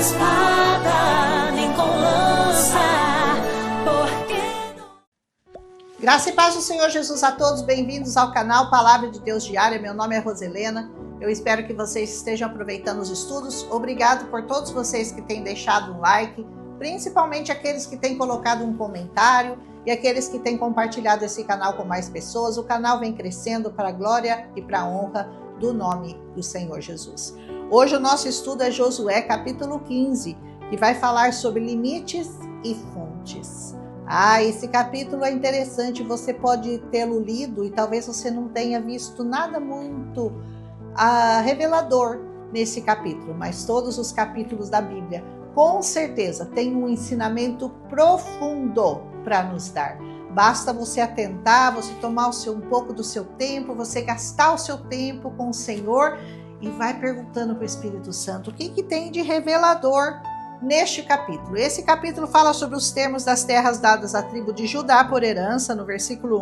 espada, nem com lança, porque... Graça e paz do Senhor Jesus a todos, bem-vindos ao canal Palavra de Deus Diária. Meu nome é Roselena, eu espero que vocês estejam aproveitando os estudos. Obrigado por todos vocês que têm deixado um like, principalmente aqueles que têm colocado um comentário e aqueles que têm compartilhado esse canal com mais pessoas. O canal vem crescendo para a glória e para a honra do nome do Senhor Jesus. Hoje o nosso estudo é Josué capítulo 15, que vai falar sobre limites e fontes. Esse capítulo é interessante, você pode tê-lo lido e talvez você não tenha visto nada muito revelador nesse capítulo, mas todos os capítulos da Bíblia com certeza têm um ensinamento profundo para nos dar. Basta você atentar, você tomar um pouco do seu tempo, você gastar o seu tempo com o Senhor e vai perguntando para o Espírito Santo o que tem de revelador neste capítulo. Esse capítulo fala sobre os termos das terras dadas à tribo de Judá por herança, no versículo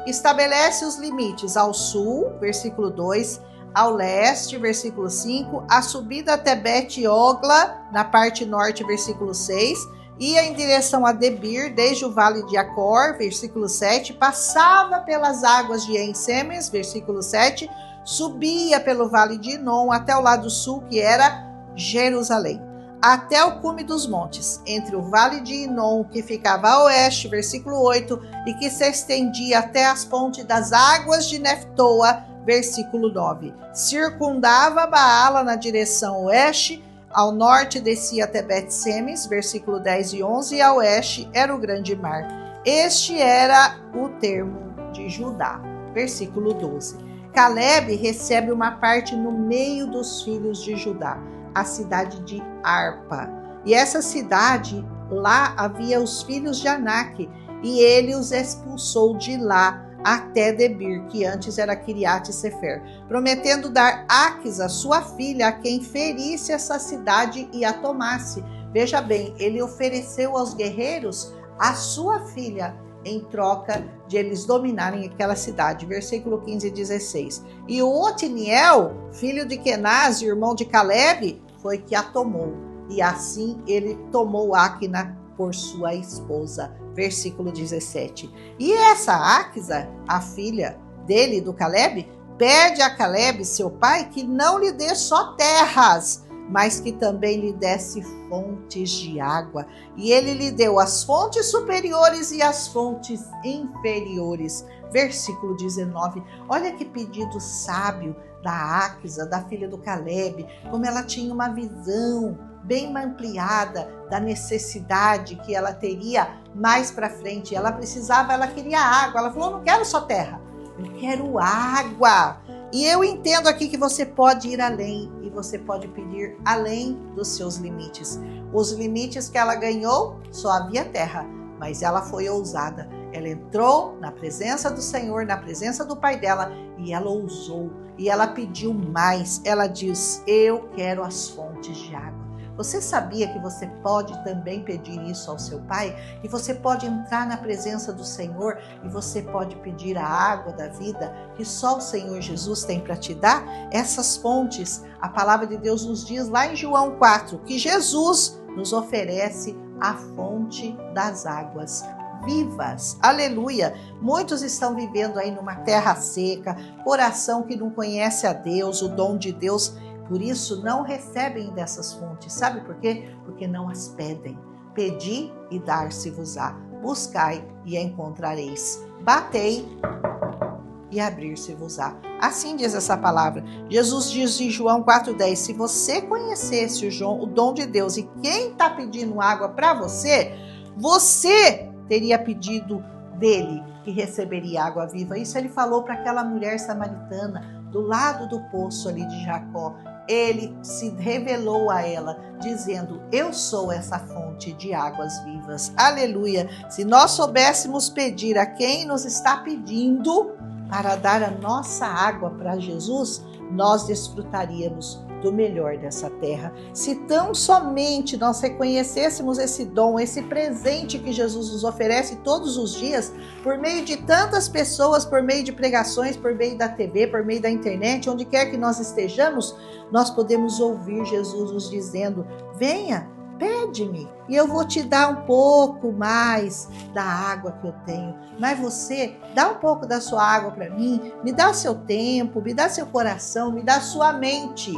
1, estabelece os limites ao sul, versículo 2, ao leste, versículo 5, a subida até Bet-Ogla, na parte norte, versículo 6, ia em direção a Debir, desde o vale de Acor, versículo 7, passava pelas águas de En-Semes, versículo 7, subia pelo vale de Inom até o lado sul, que era Jerusalém, até o cume dos montes, entre o vale de Inom, que ficava a oeste, versículo 8, e que se estendia até as pontes das águas de Neftoa, versículo 9. Circundava Baala na direção oeste, ao norte descia até Bet-Semes, versículo 10 e 11, e a oeste era o grande mar. Este era o termo de Judá, versículo 12. Caleb recebe uma parte no meio dos filhos de Judá, a cidade de Arpa. E essa cidade, lá havia os filhos de Anak, e ele os expulsou de lá até Debir, que antes era Quiriate-Sefer, prometendo dar Aques, a sua filha, a quem ferisse essa cidade e a tomasse. Veja bem, ele ofereceu aos guerreiros a sua filha, em troca de eles dominarem aquela cidade. Versículo 15 e 16. E o Otiniel, filho de Kenaz, irmão de Caleb, foi que a tomou. E assim ele tomou Áquina por sua esposa. Versículo 17. E essa Áquisa, a filha dele, do Caleb, pede a Caleb, seu pai, que não lhe dê só terras, mas que também lhe desse fontes de água. E ele lhe deu as fontes superiores e as fontes inferiores. Versículo 19. Olha que pedido sábio da Áquisa, da filha do Caleb, como ela tinha uma visão bem ampliada da necessidade que ela teria mais para frente. Ela queria água. Ela falou, não quero só terra, eu quero água. E eu entendo aqui que você pode ir além e você pode pedir além dos seus limites. Os limites que ela ganhou, só havia terra, mas ela foi ousada. Ela entrou na presença do Senhor, na presença do pai dela, e ela ousou. E ela pediu mais. Ela diz, eu quero as fontes de água. Você sabia que você pode também pedir isso ao seu pai? E você pode entrar na presença do Senhor e você pode pedir a água da vida que só o Senhor Jesus tem para te dar? Essas fontes, a palavra de Deus nos diz lá em João 4, que Jesus nos oferece a fonte das águas vivas. Aleluia! Muitos estão vivendo aí numa terra seca, coração que não conhece a Deus, o dom de Deus. Por isso, não recebem dessas fontes. Sabe por quê? Porque não as pedem. Pedi e dar-se-vos-á. Buscai e encontrareis. Batei e abrir-se-vos-á. Assim diz essa palavra. Jesus diz em João 4,10, se você conhecesse o dom de Deus e quem está pedindo água para você, você teria pedido dele e receberia água viva. Isso ele falou para aquela mulher samaritana do lado do poço ali de Jacó. Ele se revelou a ela, dizendo, eu sou essa fonte de águas vivas. Aleluia! Se nós soubéssemos pedir a quem nos está pedindo para dar a nossa água para Jesus, nós desfrutaríamos do melhor dessa terra. Se tão somente nós reconhecêssemos esse dom, esse presente que Jesus nos oferece todos os dias, por meio de tantas pessoas, por meio de pregações, por meio da TV, por meio da internet, onde quer que nós estejamos, nós podemos ouvir Jesus nos dizendo: venha, pede-me e eu vou te dar um pouco mais da água que eu tenho. Mas você, dá um pouco da sua água para mim, me dá o seu tempo, me dá seu coração, me dá a sua mente,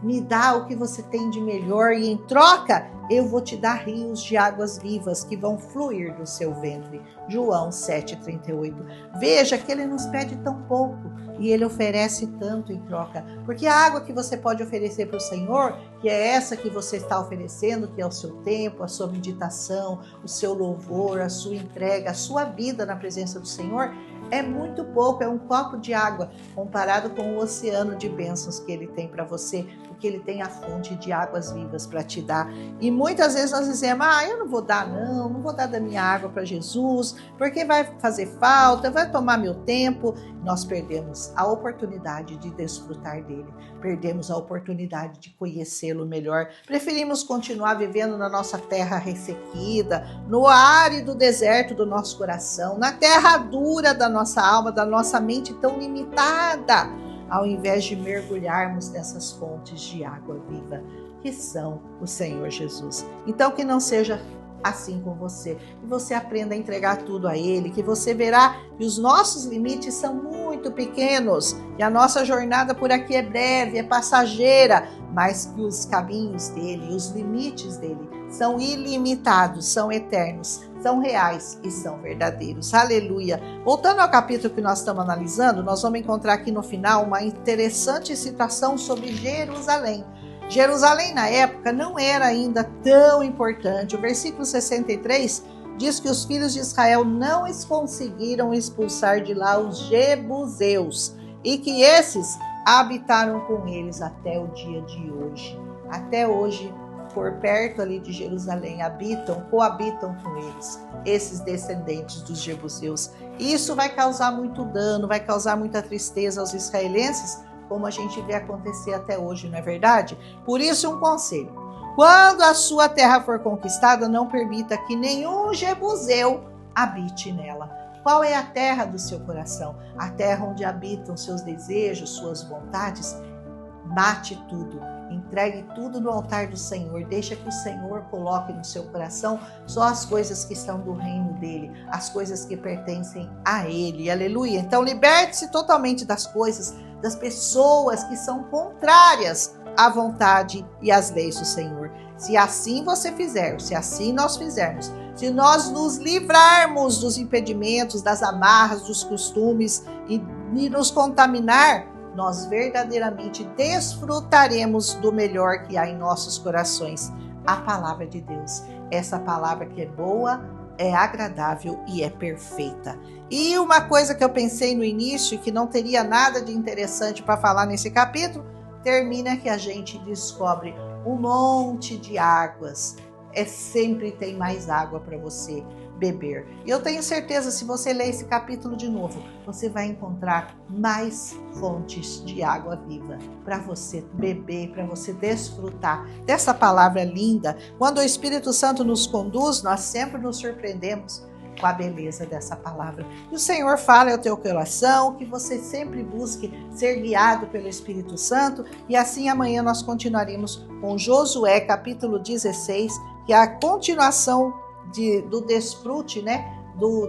me dá o que você tem de melhor e em troca eu vou te dar rios de águas vivas que vão fluir do seu ventre. João 7,38. Veja que ele nos pede tão pouco e ele oferece tanto em troca. Porque a água que você pode oferecer para o Senhor, que é essa que você está oferecendo, que é o seu tempo, a sua meditação, o seu louvor, a sua entrega, a sua vida na presença do Senhor, é muito pouco, é um copo de água comparado com o oceano de bênçãos que ele tem para você, porque ele tem a fonte de águas vivas para te dar. E muitas vezes nós dizemos: eu não vou dar não vou dar da minha água para Jesus, porque vai fazer falta, vai tomar meu tempo. Nós perdemos a oportunidade de desfrutar dele, perdemos a oportunidade de conhecê-lo melhor. Preferimos continuar vivendo na nossa terra ressequida, no árido deserto do nosso coração, na terra dura da nossa alma, da nossa mente tão limitada, ao invés de mergulharmos nessas fontes de água viva, que são o Senhor Jesus. Então, que não seja assim com você, que você aprenda a entregar tudo a Ele, que você verá que os nossos limites são muito pequenos, que a nossa jornada por aqui é breve, é passageira, mas que os caminhos dele, os limites dele são ilimitados, são eternos, são reais e são verdadeiros. Aleluia! Voltando ao capítulo que nós estamos analisando, nós vamos encontrar aqui no final uma interessante citação sobre Jerusalém. Jerusalém na época não era ainda tão importante. O versículo 63 diz que os filhos de Israel não conseguiram expulsar de lá os jebuseus e que esses habitaram com eles até o dia de hoje. Até hoje, por perto ali de Jerusalém, coabitam com eles, esses descendentes dos jebuseus. Isso vai causar muito dano, vai causar muita tristeza aos israelenses, como a gente vê acontecer até hoje, não é verdade? Por isso, um conselho: quando a sua terra for conquistada, não permita que nenhum jebuseu habite nela. Qual é a terra do seu coração? A terra onde habitam seus desejos, suas vontades? Mate tudo, entregue tudo no altar do Senhor, deixa que o Senhor coloque no seu coração só as coisas que estão do reino dele, as coisas que pertencem a ele. Aleluia! Então liberte-se totalmente das coisas, das pessoas que são contrárias à vontade e às leis do Senhor. Se assim você fizer, se assim nós fizermos, se nós nos livrarmos dos impedimentos, das amarras, dos costumes e nos contaminar, nós verdadeiramente desfrutaremos do melhor que há em nossos corações, a palavra de Deus. Essa palavra que é boa, é agradável e é perfeita. E uma coisa que eu pensei no início, que não teria nada de interessante para falar nesse capítulo, termina que a gente descobre um monte de águas. Sempre tem mais água para você beber. E eu tenho certeza, se você ler esse capítulo de novo, você vai encontrar mais fontes de água viva para você beber, para você desfrutar dessa palavra linda. Quando o Espírito Santo nos conduz, nós sempre nos surpreendemos com a beleza dessa palavra. E o Senhor fala ao teu coração, que você sempre busque ser guiado pelo Espírito Santo. E assim amanhã nós continuaremos com Josué, capítulo 16, que é a continuação do desfrute,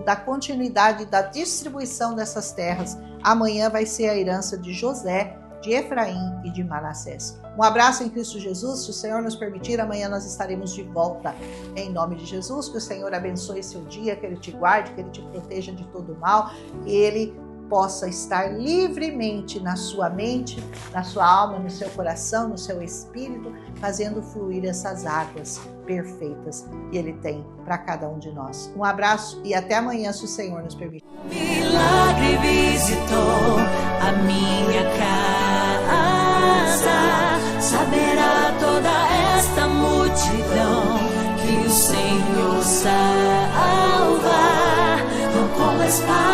da continuidade da distribuição dessas terras. Amanhã vai ser a herança de José, de Efraim e de Manassés. Um abraço em Cristo Jesus. Se o Senhor nos permitir, amanhã nós estaremos de volta. Em nome de Jesus, que o Senhor abençoe seu dia, que Ele te guarde, que Ele te proteja de todo mal, que Ele possa estar livremente na sua mente, na sua alma, no seu coração, no seu espírito, fazendo fluir essas águas perfeitas que Ele tem para cada um de nós. Um abraço e até amanhã, se o Senhor nos permitir. Milagre visitou a minha casa, saberá toda esta multidão que o Senhor salva, não com espada